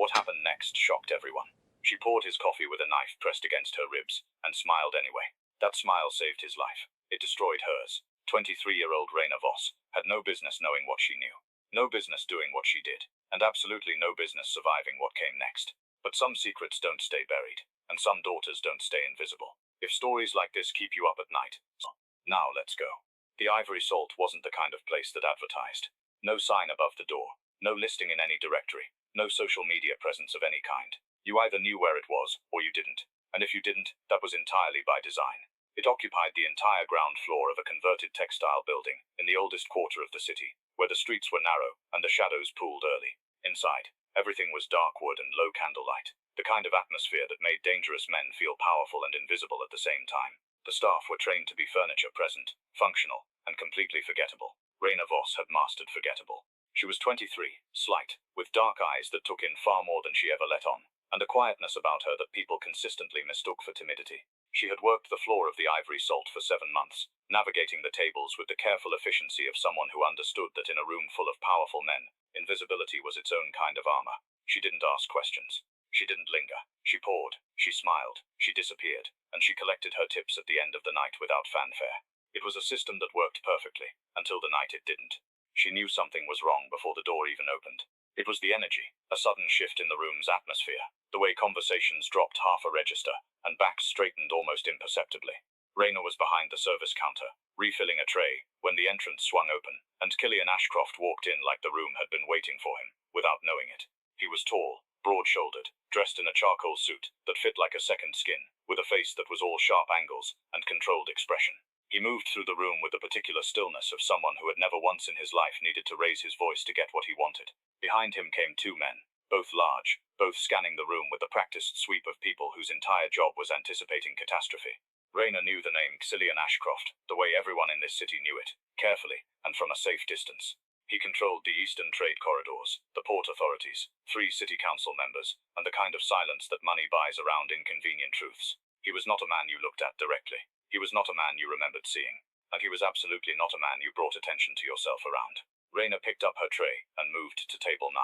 What happened next shocked everyone. She poured his coffee with a knife pressed against her ribs, and smiled anyway. That smile saved his life. It destroyed hers. 23-year-old Raina Voss had no business knowing what she knew. No business doing what she did. And absolutely no business surviving what came next. But some secrets don't stay buried. And some daughters don't stay invisible. If stories like this keep you up at night. Now let's go. The Ivory Salt wasn't the kind of place that advertised. No sign above the door. No listing in any directory. No social media presence of any kind. You either knew where it was, or you didn't. And if you didn't, that was entirely by design. It occupied the entire ground floor of a converted textile building in the oldest quarter of the city, where the streets were narrow and the shadows pooled early. Inside, everything was dark wood and low candlelight, the kind of atmosphere that made dangerous men feel powerful and invisible at the same time. The staff were trained to be furniture present, functional, and completely forgettable. Raina Voss had mastered forgettable. She was 23, slight, with dark eyes that took in far more than she ever let on, and a quietness about her that people consistently mistook for timidity. She had worked the floor of the Ivory Salt for 7 months, navigating the tables with the careful efficiency of someone who understood that in a room full of powerful men, invisibility was its own kind of armor. She didn't ask questions. She didn't linger. She poured. She smiled. She disappeared. And she collected her tips at the end of the night without fanfare. It was a system that worked perfectly, until the night it didn't. She knew something was wrong before the door even opened. It was the energy, a sudden shift in the room's atmosphere, the way conversations dropped half a register, and backs straightened almost imperceptibly. Raina was behind the service counter, refilling a tray, when the entrance swung open, and Killian Ashcroft walked in like the room had been waiting for him, without knowing it. He was tall, broad-shouldered, dressed in a charcoal suit that fit like a second skin, with a face that was all sharp angles and controlled expression. He moved through the room with the particular stillness of someone who had never once in his life needed to raise his voice to get what he wanted. Behind him came 2 men, both large, both scanning the room with the practiced sweep of people whose entire job was anticipating catastrophe. Raina knew the name Killian Ashcroft, the way everyone in this city knew it, carefully, and from a safe distance. He controlled the eastern trade corridors, the port authorities, 3 city council members, and the kind of silence that money buys around inconvenient truths. He was not a man you looked at directly. He was not a man you remembered seeing. And he was absolutely not a man you brought attention to yourself around. Raina picked up her tray and moved to table 9.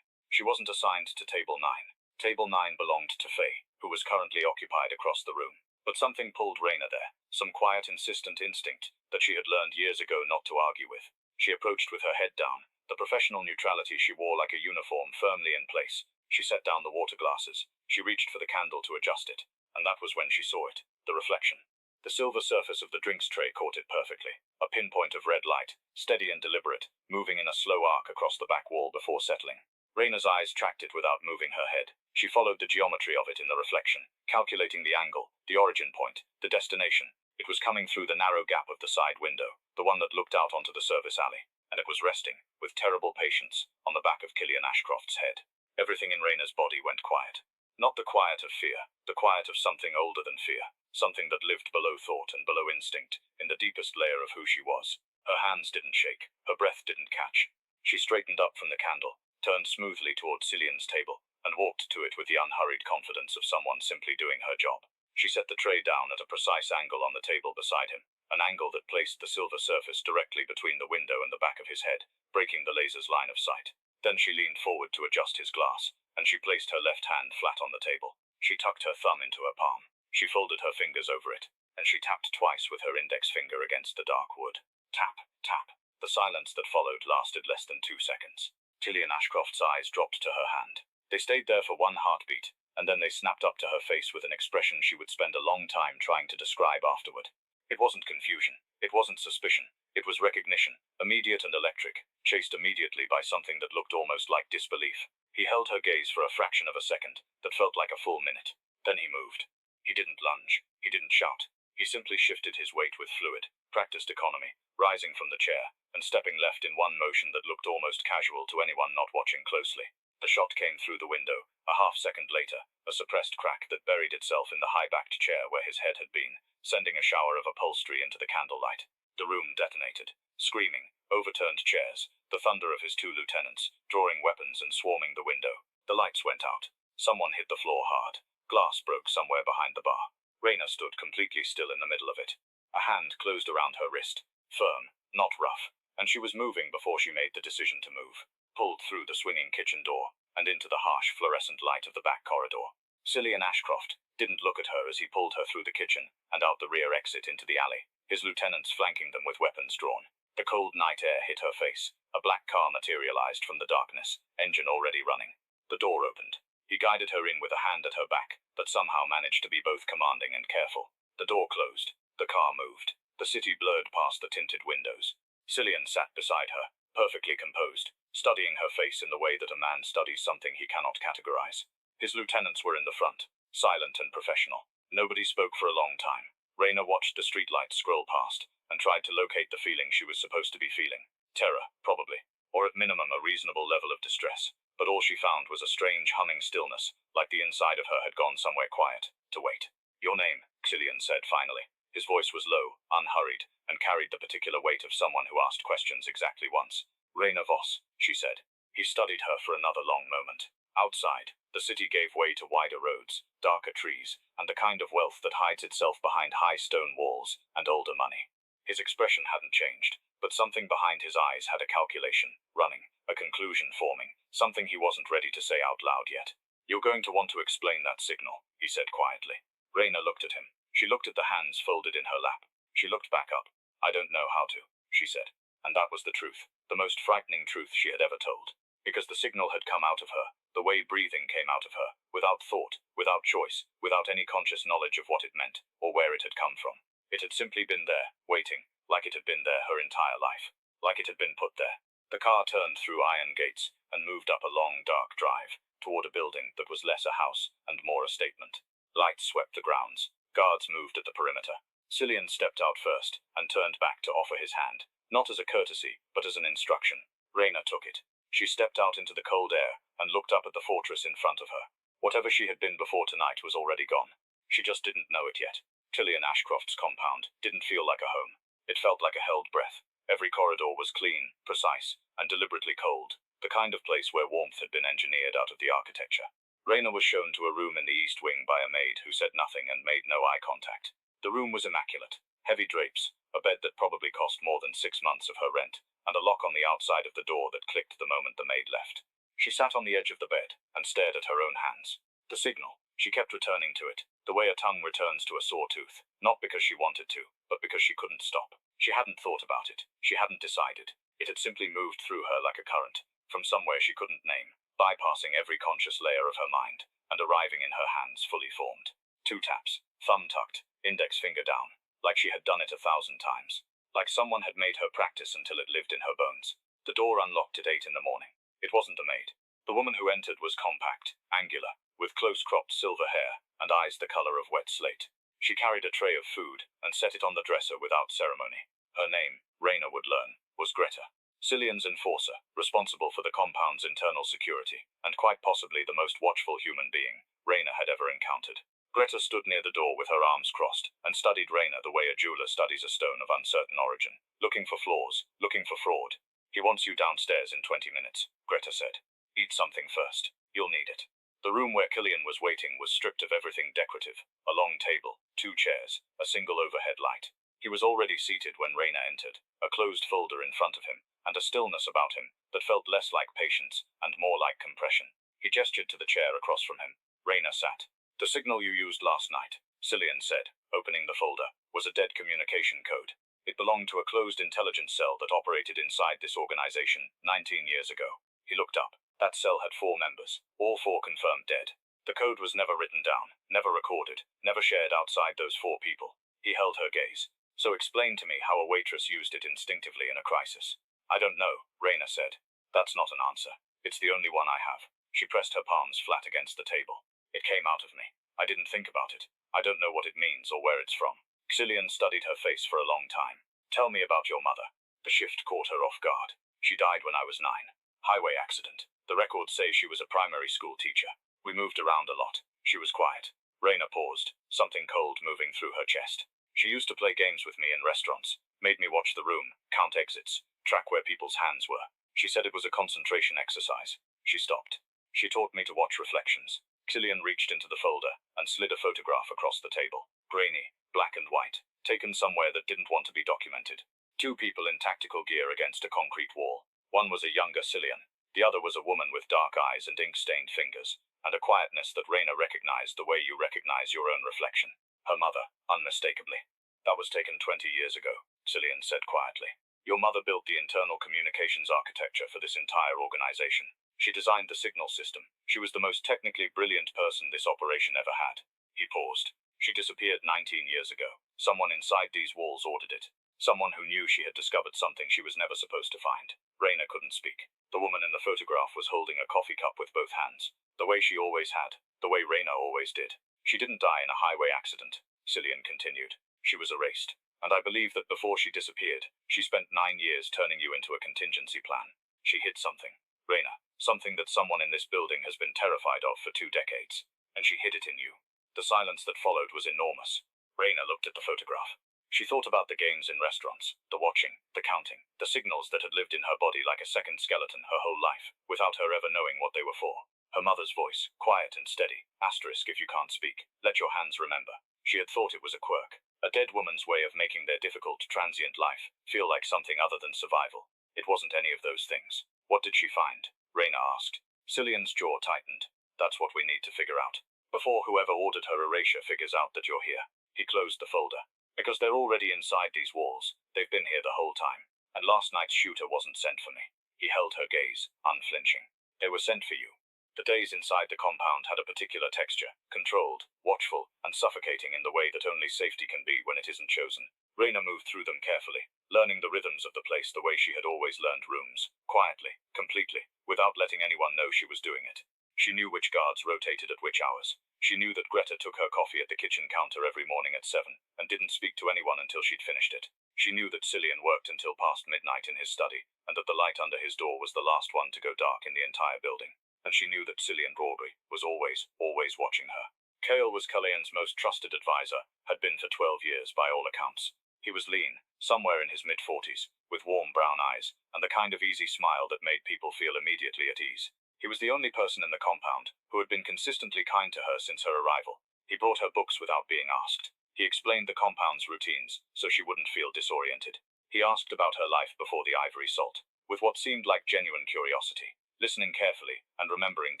She wasn't assigned to table 9. Table 9 belonged to Faye, who was currently occupied across the room. But something pulled Raina there, some quiet, insistent instinct that she had learned years ago not to argue with. She approached with her head down, the professional neutrality she wore like a uniform firmly in place. She set down the water glasses. She reached for the candle to adjust it, and that was when she saw it, the reflection. The silver surface of the drinks tray caught it perfectly, a pinpoint of red light, steady and deliberate, moving in a slow arc across the back wall before settling. Raina's eyes tracked it without moving her head. She followed the geometry of it in the reflection, calculating the angle, the origin point, the destination. It was coming through the narrow gap of the side window, the one that looked out onto the service alley, and it was resting, with terrible patience, on the back of Killian Ashcroft's head. Everything in Raina's body went quiet. Not the quiet of fear, the quiet of something older than fear, something that lived below thought and below instinct, in the deepest layer of who she was. Her hands didn't shake, her breath didn't catch. She straightened up from the candle, turned smoothly toward Cillian's table, and walked to it with the unhurried confidence of someone simply doing her job. She set the tray down at a precise angle on the table beside him, an angle that placed the silver surface directly between the window and the back of his head, breaking the laser's line of sight. Then she leaned forward to adjust his glass, and she placed her left hand flat on the table. She tucked her thumb into her palm. She folded her fingers over it, and she tapped twice with her index finger against the dark wood. Tap, tap. The silence that followed lasted less than 2 seconds. Killian Ashcroft's eyes dropped to her hand. They stayed there for 1 heartbeat, and then they snapped up to her face with an expression she would spend a long time trying to describe afterward. It wasn't confusion. It wasn't suspicion. It was recognition, immediate and electric, chased immediately by something that looked almost like disbelief. He held her gaze for a fraction of a second that felt like a full minute. Then he moved. He didn't lunge. He didn't shout. He simply shifted his weight with fluid, practiced economy, rising from the chair, and stepping left in one motion that looked almost casual to anyone not watching closely. The shot came through the window, a half-second later, a suppressed crack that buried itself in the high-backed chair where his head had been, sending a shower of upholstery into the candlelight. The room detonated. Screaming, overturned chairs, the thunder of his 2 lieutenants, drawing weapons and swarming the window. The lights went out. Someone hit the floor hard. Glass broke somewhere behind the bar. Raina stood completely still in the middle of it. A hand closed around her wrist, firm, not rough, and she was moving before she made the decision to move. Pulled through the swinging kitchen door, and into the harsh fluorescent light of the back corridor. Cillian Ashcroft didn't look at her as he pulled her through the kitchen and out the rear exit into the alley, his lieutenants flanking them with weapons drawn. The cold night air hit her face. A black car materialized from the darkness, engine already running. The door opened. He guided her in with a hand at her back, but somehow managed to be both commanding and careful. The door closed. The car moved. The city blurred past the tinted windows. Cillian sat beside her, perfectly composed, studying her face in the way that a man studies something he cannot categorize. His lieutenants were in the front, silent and professional. Nobody spoke for a long time. Raina watched the streetlights scroll past, and tried to locate the feeling she was supposed to be feeling. Terror, probably, or at minimum a reasonable level of distress. But all she found was a strange humming stillness, like the inside of her had gone somewhere quiet, to wait. "Your name," Cillian said finally. His voice was low, unhurried, and carried the particular weight of someone who asked questions exactly once. "Raina Voss," she said. He studied her for another long moment. Outside, the city gave way to wider roads, darker trees, and the kind of wealth that hides itself behind high stone walls and older money. His expression hadn't changed, but something behind his eyes had a calculation running, a conclusion forming, something he wasn't ready to say out loud yet. "You're going to want to explain that signal," he said quietly. Raina looked at him. She looked at the hands folded in her lap. She looked back up. "I don't know how to," she said. And that was the truth, the most frightening truth she had ever told. Because the signal had come out of her, the way breathing came out of her, without thought, without choice, without any conscious knowledge of what it meant, or where it had come from. It had simply been there, waiting, like it had been there her entire life. Like it had been put there. The car turned through iron gates, and moved up a long, dark drive, toward a building that was less a house, and more a statement. Lights swept the grounds. Guards moved at the perimeter. Cillian stepped out first, and turned back to offer his hand, not as a courtesy, but as an instruction. Raina took it. She stepped out into the cold air, and looked up at the fortress in front of her. Whatever she had been before tonight was already gone. She just didn't know it yet. Cillian Ashcroft's compound didn't feel like a home. It felt like a held breath. Every corridor was clean, precise, and deliberately cold, the kind of place where warmth had been engineered out of the architecture. Raina was shown to a room in the east wing by a maid who said nothing and made no eye contact. The room was immaculate. Heavy drapes, a bed that probably cost more than 6 months of her rent, and a lock on the outside of the door that clicked the moment the maid left. She sat on the edge of the bed and stared at her own hands. The signal. She kept returning to it, the way a tongue returns to a sore tooth, not because she wanted to, but because she couldn't stop. She hadn't thought about it. She hadn't decided. It had simply moved through her like a current, from somewhere she couldn't name, bypassing every conscious layer of her mind, and arriving in her hands fully formed. 2 taps, thumb tucked, index finger down, like she had done it 1,000 times. Like someone had made her practice until it lived in her bones. The door unlocked at 8 in the morning. It wasn't the maid. The woman who entered was compact, angular, with close-cropped silver hair, and eyes the color of wet slate. She carried a tray of food, and set it on the dresser without ceremony. Her name, Raina would learn, was Greta. Cillian's enforcer, responsible for the compound's internal security, and quite possibly the most watchful human being Raina had ever encountered. Greta stood near the door with her arms crossed, and studied Raina the way a jeweler studies a stone of uncertain origin, looking for flaws, looking for fraud. "He wants you downstairs in 20 minutes, Greta said. "Eat something first. You'll need it." The room where Cillian was waiting was stripped of everything decorative. A long table, 2 chairs, a single overhead light. He was already seated when Raina entered, a closed folder in front of him, and a stillness about him that felt less like patience and more like compression. He gestured to the chair across from him. Raina sat. "The signal you used last night," Cillian said, opening the folder, was a dead communication code. It belonged to a closed intelligence cell that operated inside this organization 19 years ago. He looked up. That cell had 4 members, all 4 confirmed dead. The code was never written down, never recorded, never shared outside those 4 people. He held her gaze. "So explain to me how a waitress used it instinctively in a crisis." "I don't know," Raina said. "That's not an answer. It's the only one I have." She pressed her palms flat against the table. "It came out of me. I didn't think about it. I don't know what it means or where it's from." Cillian studied her face for a long time. "Tell me about your mother." The shift caught her off guard. "She died when I was 9. Highway accident. The records say she was a primary school teacher. We moved around a lot." She was quiet. Raina paused, something cold moving through her chest. "She used to play games with me in restaurants, made me watch the room, count exits, track where people's hands were. She said it was a concentration exercise." She stopped. "She taught me to watch reflections." Cillian reached into the folder and slid a photograph across the table. Grainy, black and white, taken somewhere that didn't want to be documented. 2 people in tactical gear against a concrete wall. One was a younger Cillian. The other was a woman with dark eyes and ink-stained fingers, and a quietness that Raina recognized the way you recognize your own reflection. Her mother, unmistakably. That was taken 20 years ago, Cillian said quietly. Your mother built the internal communications architecture for this entire organization. She designed the signal system. She was the most technically brilliant person this operation ever had. He paused. She disappeared 19 years ago. Someone inside these walls ordered it. Someone who knew she had discovered something she was never supposed to find. Raina couldn't speak. The woman in the photograph was holding a coffee cup with both hands. The way she always had. The way Raina always did. She didn't die in a highway accident, Cillian continued. She was erased. And I believe that before she disappeared, she spent 9 years turning you into a contingency plan. She hid something. Raina. Something that someone in this building has been terrified of for 2 decades. And she hid it in you. The silence that followed was enormous. Raina looked at the photograph. She thought about the games in restaurants, the watching, the counting, the signals that had lived in her body like a second skeleton her whole life, without her ever knowing what they were for. Her mother's voice, quiet and steady, asterisk if you can't speak, let your hands remember. She had thought it was a quirk, a dead woman's way of making their difficult, transient life feel like something other than survival. It wasn't any of those things. What did she find? Raina asked. Cillian's jaw tightened. That's what we need to figure out. Before whoever ordered her erasure figures out that you're here. He closed the folder. Because they're already inside these walls. They've been here the whole time. And last night's shooter wasn't sent for me. He held her gaze, unflinching. They were sent for you. The days inside the compound had a particular texture, controlled, watchful, and suffocating in the way that only safety can be when it isn't chosen. Raina moved through them carefully, learning the rhythms of the place the way she had always learned rooms, quietly, completely, without letting anyone know she was doing it. She knew which guards rotated at which hours. She knew that Greta took her coffee at the kitchen counter every morning at 7, and didn't speak to anyone until she'd finished it. She knew that Cillian worked until past midnight in his study, and that the light under his door was the last one to go dark in the entire building. And she knew that Cillian Broadway was always watching her. Cale was Cillian's most trusted advisor, had been for 12 years by all accounts. He was lean, somewhere in his mid-40s, with warm brown eyes, and the kind of easy smile that made people feel immediately at ease. He was the only person in the compound who had been consistently kind to her since her arrival. He brought her books without being asked. He explained the compound's routines, so she wouldn't feel disoriented. He asked about her life before the ivory salt, with what seemed like genuine curiosity, listening carefully and remembering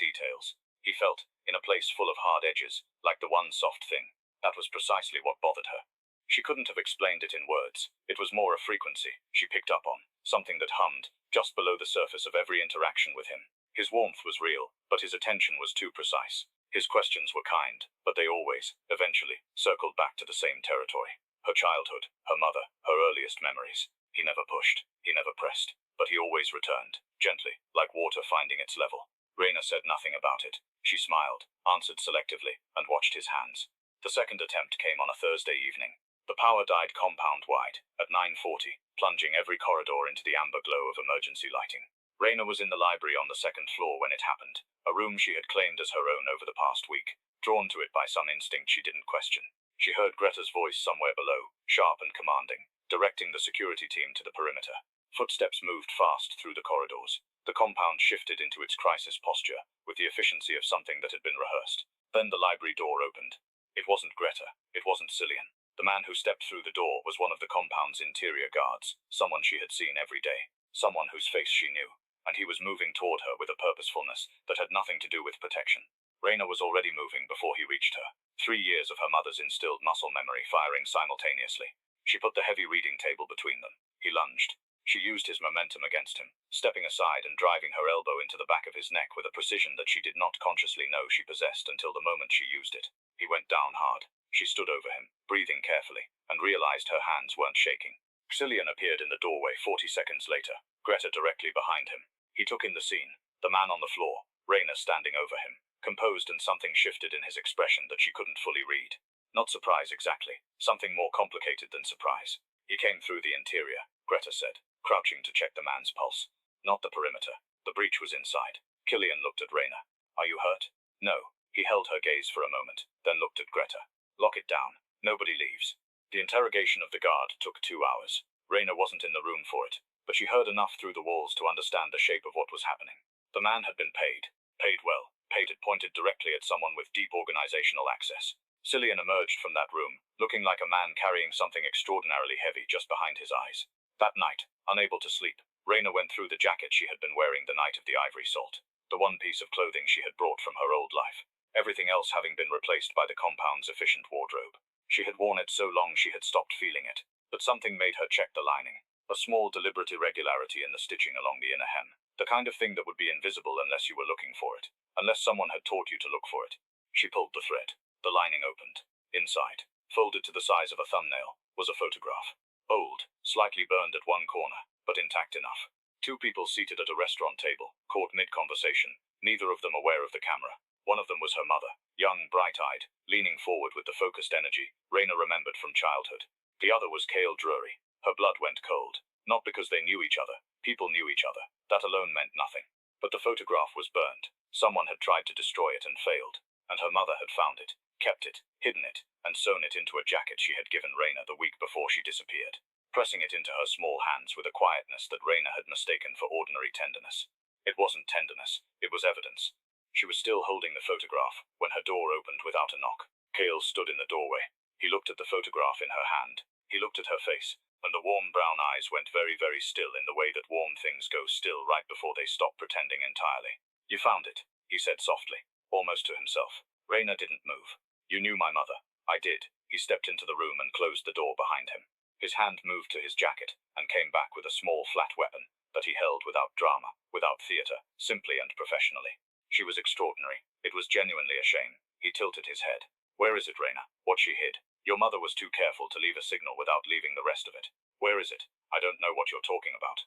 details. He felt, in a place full of hard edges, like the one soft thing. That was precisely what bothered her. She couldn't have explained it in words. It was more a frequency she picked up on, something that hummed just below the surface of every interaction with him. His warmth was real, but his attention was too precise. His questions were kind, but they always, eventually, circled back to the same territory. Her childhood, her mother, her earliest memories. He never pushed, he never pressed, but he always returned, gently, like water finding its level. Raina said nothing about it. She smiled, answered selectively, and watched his hands. The second attempt came on a Thursday evening. The power died compound-wide, at 9:40, plunging every corridor into the amber glow of emergency lighting. Raina was in the library on the second floor when it happened, a room she had claimed as her own over the past week, drawn to it by some instinct she didn't question. She heard Greta's voice somewhere below, sharp and commanding, directing the security team to the perimeter. Footsteps moved fast through the corridors. The compound shifted into its crisis posture, with the efficiency of something that had been rehearsed. Then the library door opened. It wasn't Greta. It wasn't Cillian. The man who stepped through the door was one of the compound's interior guards, someone she had seen every day, someone whose face she knew. And he was moving toward her with a purposefulness that had nothing to do with protection. Raina was already moving before he reached her, 3 years of her mother's instilled muscle memory firing simultaneously. She put the heavy reading table between them. He lunged. She used his momentum against him, stepping aside and driving her elbow into the back of his neck with a precision that she did not consciously know she possessed until the moment she used it. He went down hard. She stood over him, breathing carefully, and realized her hands weren't shaking. Cillian appeared in the doorway 40 seconds later, Greta directly behind him. He took in the scene, the man on the floor, Raina standing over him, composed, and something shifted in his expression that she couldn't fully read. Not surprise exactly, something more complicated than surprise. He came through the interior, Greta said, crouching to check the man's pulse. Not the perimeter. The breach was inside. Cillian looked at Raina. Are you hurt? No. He held her gaze for a moment, then looked at Greta. Lock it down. Nobody leaves. The interrogation of the guard took 2 hours. Raina wasn't in the room for it, but she heard enough through the walls to understand the shape of what was happening. The man had been paid. Paid well. Paid it pointed directly at someone with deep organizational access. Cillian emerged from that room, looking like a man carrying something extraordinarily heavy just behind his eyes. That night, unable to sleep, Raina went through the jacket she had been wearing the night of the ivory salt, the one piece of clothing she had brought from her old life, everything else having been replaced by the compound's efficient wardrobe. She had worn it so long she had stopped feeling it, but something made her check the lining, a small deliberate irregularity in the stitching along the inner hem, the kind of thing that would be invisible unless you were looking for it, unless someone had taught you to look for it. She pulled the thread. The lining opened. Inside, folded to the size of a thumbnail, was a photograph. Old, slightly burned at one corner, but intact enough. Two people seated at a restaurant table, caught mid-conversation, neither of them aware of the camera. One of them was her mother, young, bright-eyed, leaning forward with the focused energy Raina remembered from childhood. The other was Kale Drury. Her blood went cold. Not because they knew each other. People knew each other. That alone meant nothing. But the photograph was burned. Someone had tried to destroy it and failed. And her mother had found it, kept it, hidden it, and sewn it into a jacket she had given Raina the week before she disappeared, pressing it into her small hands with a quietness that Raina had mistaken for ordinary tenderness. It wasn't tenderness, it was evidence. She was still holding the photograph when her door opened without a knock. Kale stood in the doorway. He looked at the photograph in her hand. He looked at her face, and the warm brown eyes went very, very still in the way that warm things go still right before they stop pretending entirely. "You found it," he said softly, almost to himself. Raina didn't move. "You knew my mother." "I did." He stepped into the room and closed the door behind him. His hand moved to his jacket and came back with a small flat weapon that he held without drama, without theater, simply and professionally. She was extraordinary. It was genuinely a shame. He tilted his head. "Where is it, Raina? What she hid? Your mother was too careful to leave a signal without leaving the rest of it. Where is it? I don't know what you're talking about."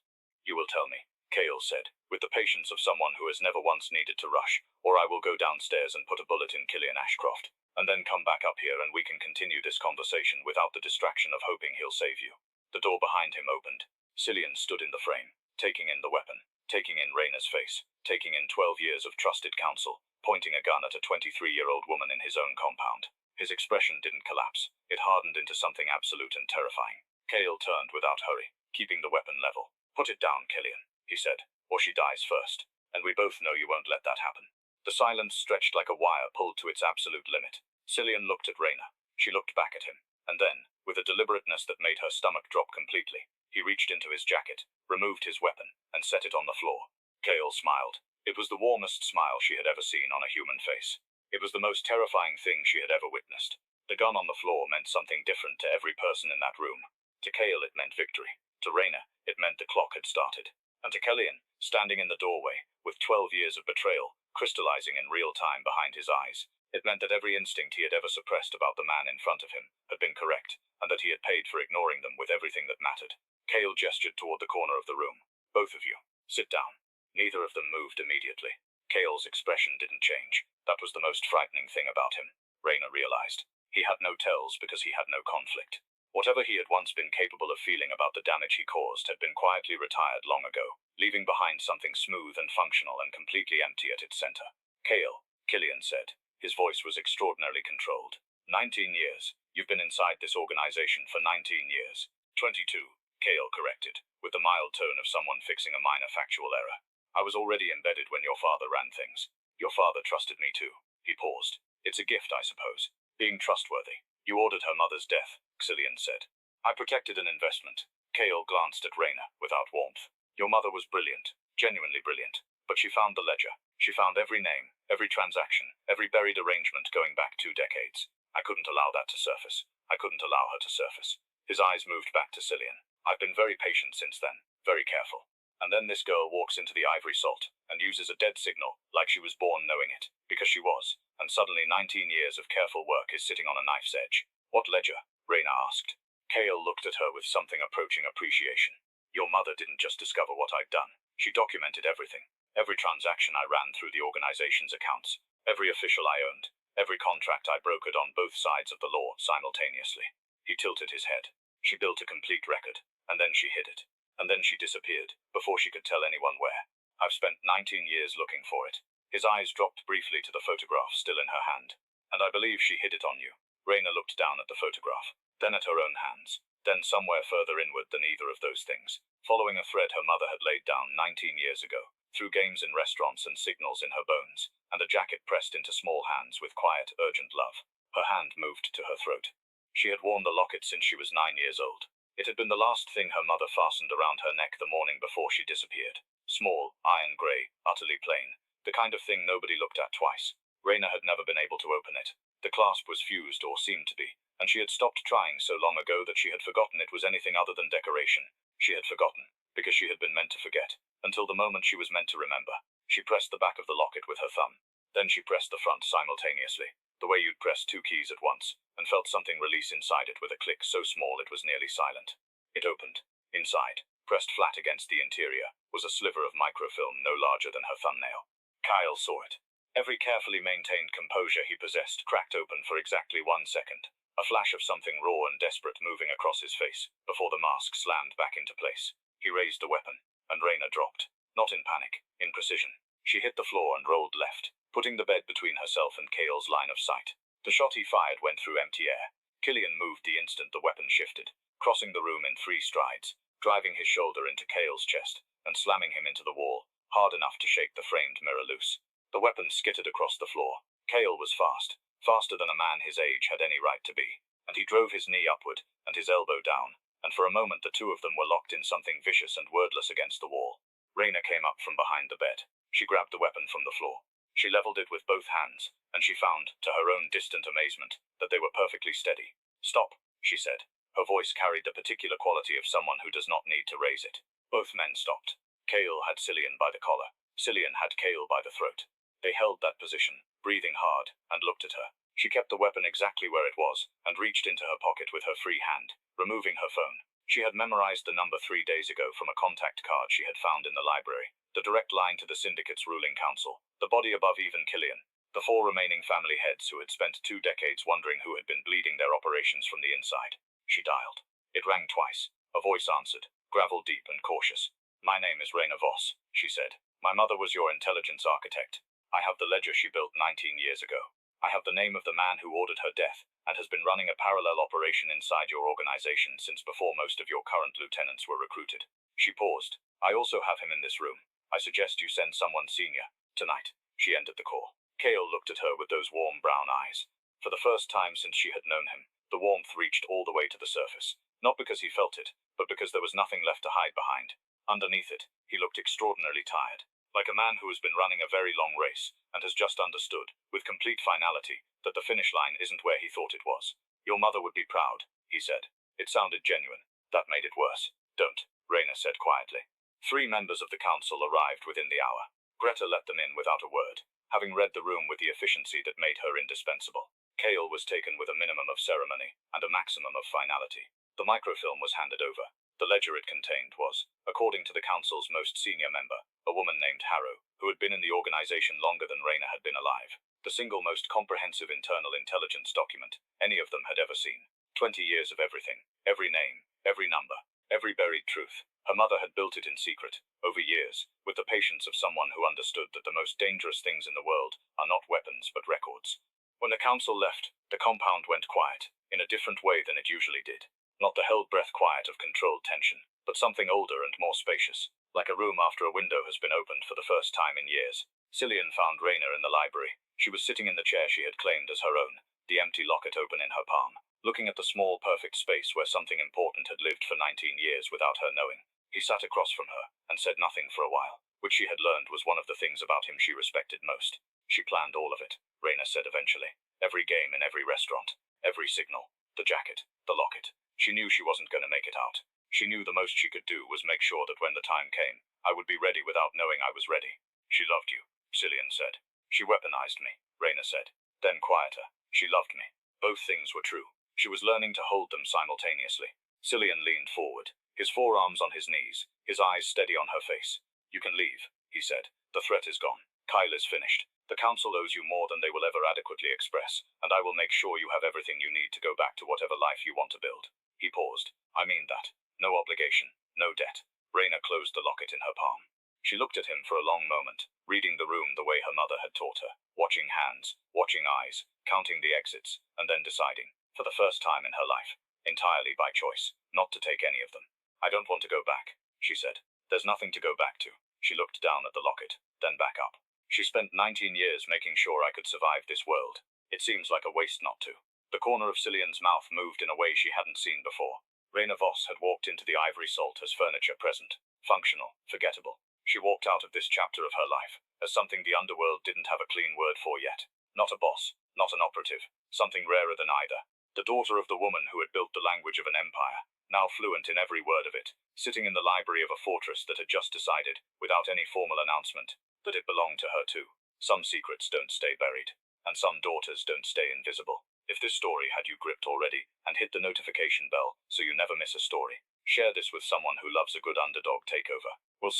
"You will tell me," Kale said, with the patience of someone who has never once needed to rush, "or I will go downstairs and put a bullet in Killian Ashcroft, and then come back up here and we can continue this conversation without the distraction of hoping he'll save you." The door behind him opened. Cillian stood in the frame, taking in the weapon, taking in Raina's face, taking in 12 years of trusted counsel, pointing a gun at a 23-year-old woman in his own compound. His expression didn't collapse. It hardened into something absolute and terrifying. Kale turned without hurry, keeping the weapon level. "Put it down, Killian," he said, "or she dies first. And we both know you won't let that happen." The silence stretched like a wire pulled to its absolute limit. Cillian looked at Raina. She looked back at him. And then, with a deliberateness that made her stomach drop completely, he reached into his jacket, removed his weapon, and set it on the floor. Kale smiled. It was the warmest smile she had ever seen on a human face. It was the most terrifying thing she had ever witnessed. The gun on the floor meant something different to every person in that room. To Kale it meant victory. To Raina, it meant the clock had started. And to Killian, standing in the doorway, with 12 years of betrayal crystallizing in real time behind his eyes, it meant that every instinct he had ever suppressed about the man in front of him had been correct, and that he had paid for ignoring them with everything that mattered. Kale gestured toward the corner of the room. "Both of you, sit down." Neither of them moved immediately. Kale's expression didn't change. That was the most frightening thing about him, Raina realized. He had no tells because he had no conflict. Whatever he had once been capable of feeling about the damage he caused had been quietly retired long ago, leaving behind something smooth and functional and completely empty at its center. "Kale," Killian said. His voice was extraordinarily controlled. 19 years. You've been inside this organization for 19 years. 22, Kale corrected, with the mild tone of someone fixing a minor factual error. "I was already embedded when your father ran things. Your father trusted me too." He paused. "It's a gift, I suppose. Being trustworthy." "You ordered her mother's death," Cillian said. "I protected an investment." Kale glanced at Raina, without warmth. "Your mother was brilliant, genuinely brilliant. But she found the ledger. She found every name, every transaction, every buried arrangement going back 2 decades. I couldn't allow that to surface. I couldn't allow her to surface." His eyes moved back to Cillian. "I've been very patient since then, very careful. And then this girl walks into the ivory salt and uses a dead signal, like she was born knowing it, because she was, and suddenly 19 years of careful work is sitting on a knife's edge." "What ledger?" Raina asked. Kale looked at her with something approaching appreciation. "Your mother didn't just discover what I'd done. She documented everything. Every transaction I ran through the organization's accounts, every official I owned, every contract I brokered on both sides of the law simultaneously." He tilted his head. "She built a complete record, and then she hid it. And then she disappeared, before she could tell anyone where. I've spent 19 years looking for it." His eyes dropped briefly to the photograph still in her hand. "And I believe she hid it on you." Raina looked down at the photograph, then at her own hands, then somewhere further inward than either of those things, following a thread her mother had laid down 19 years ago, through games in restaurants and signals in her bones, and a jacket pressed into small hands with quiet, urgent love. Her hand moved to her throat. She had worn the locket since she was 9 years old. It had been the last thing her mother fastened around her neck the morning before she disappeared. Small, iron grey, utterly plain. The kind of thing nobody looked at twice. Raina had never been able to open it. The clasp was fused, or seemed to be, and she had stopped trying so long ago that she had forgotten it was anything other than decoration. She had forgotten, because she had been meant to forget, until the moment she was meant to remember. She pressed the back of the locket with her thumb. Then she pressed the front simultaneously, the way you'd press two keys at once, and felt something release inside it with a click so small it was nearly silent. It opened. Inside, pressed flat against the interior, was a sliver of microfilm no larger than her thumbnail. Kyle saw it. Every carefully maintained composure he possessed cracked open for exactly 1 second, a flash of something raw and desperate moving across his face, before the mask slammed back into place. He raised the weapon, and Raina dropped. Not in panic, in precision. She hit the floor and rolled left, putting the bed between herself and Cale's line of sight. The shot he fired went through empty air. Killian moved the instant the weapon shifted, crossing the room in 3 strides, driving his shoulder into Cale's chest, and slamming him into the wall, hard enough to shake the framed mirror loose. The weapon skittered across the floor. Cale was fast, faster than a man his age had any right to be, and he drove his knee upward, and his elbow down, and for a moment the two of them were locked in something vicious and wordless against the wall. Raina came up from behind the bed. She grabbed the weapon from the floor. She leveled it with both hands, and she found, to her own distant amazement, that they were perfectly steady. "Stop," she said. Her voice carried the particular quality of someone who does not need to raise it. Both men stopped. Cale had Cillian by the collar. Cillian had Cale by the throat. They held that position, breathing hard, and looked at her. She kept the weapon exactly where it was, and reached into her pocket with her free hand, removing her phone. She had memorized the number 3 days ago from a contact card she had found in the library. The direct line to the syndicate's ruling council. The body above even Killian. The 4 remaining family heads who had spent 2 decades wondering who had been bleeding their operations from the inside. She dialed. It rang twice. A voice answered, gravel deep and cautious. "My name is Raina Voss," she said. "My mother was your intelligence architect. I have the ledger she built 19 years ago. I have the name of the man who ordered her death, and has been running a parallel operation inside your organization since before most of your current lieutenants were recruited." She paused. "I also have him in this room. I suggest you send someone senior, tonight." She ended the call. Cale looked at her with those warm brown eyes. For the first time since she had known him, the warmth reached all the way to the surface. Not because he felt it, but because there was nothing left to hide behind. Underneath it, he looked extraordinarily tired. Like a man who has been running a very long race, and has just understood, with complete finality, that the finish line isn't where he thought it was. "Your mother would be proud," he said. It sounded genuine. That made it worse. "Don't," Raina said quietly. 3 members of the council arrived within the hour. Greta let them in without a word, having read the room with the efficiency that made her indispensable. Cale was taken with a minimum of ceremony, and a maximum of finality. The microfilm was handed over. The ledger it contained was, according to the council's most senior member, a woman named Harrow, who had been in the organization longer than Raina had been alive. The single most comprehensive internal intelligence document any of them had ever seen. 20 years of everything, every name, every number, every buried truth. Her mother had built it in secret, over years, with the patience of someone who understood that the most dangerous things in the world are not weapons but records. When the council left, the compound went quiet, in a different way than it usually did. Not the held breath quiet of controlled tension, but something older and more spacious, like a room after a window has been opened for the first time in years. Cillian found Raina in the library. She was sitting in the chair she had claimed as her own, the empty locket open in her palm, looking at the small, perfect space where something important had lived for 19 years without her knowing. He sat across from her, and said nothing for a while, which she had learned was one of the things about him she respected most. "She planned all of it," Raina said eventually. "Every game in every restaurant, every signal, the jacket, the locket. She knew she wasn't going to make it out. She knew the most she could do was make sure that when the time came, I would be ready without knowing I was ready." "She loved you," Cillian said. "She weaponized me," Raina said. Then quieter, "She loved me." Both things were true. She was learning to hold them simultaneously. Cillian leaned forward, his forearms on his knees, his eyes steady on her face. "You can leave," he said. "The threat is gone. Kyle is finished. The council owes you more than they will ever adequately express, and I will make sure you have everything you need to go back to whatever life you want to build." He paused. "I mean that. No obligation, no debt." Raina closed the locket in her palm. She looked at him for a long moment, reading the room the way her mother had taught her, watching hands, watching eyes, counting the exits, and then deciding, for the first time in her life, entirely by choice, not to take any of them. "I don't want to go back," she said. "There's nothing to go back to." She looked down at the locket, then back up. "She spent 19 years making sure I could survive this world. It seems like a waste not to." The corner of Cillian's mouth moved in a way she hadn't seen before. Raina Voss had walked into the ivory salt as furniture present, functional, forgettable. She walked out of this chapter of her life as something the underworld didn't have a clean word for yet. Not a boss, not an operative, something rarer than either. The daughter of the woman who had built the language of an empire, now fluent in every word of it, sitting in the library of a fortress that had just decided, without any formal announcement, that it belonged to her too. Some secrets don't stay buried, and some daughters don't stay invisible. If this story had you gripped already, and hit the notification bell so you never miss a story, share this with someone who loves a good underdog takeover. We'll see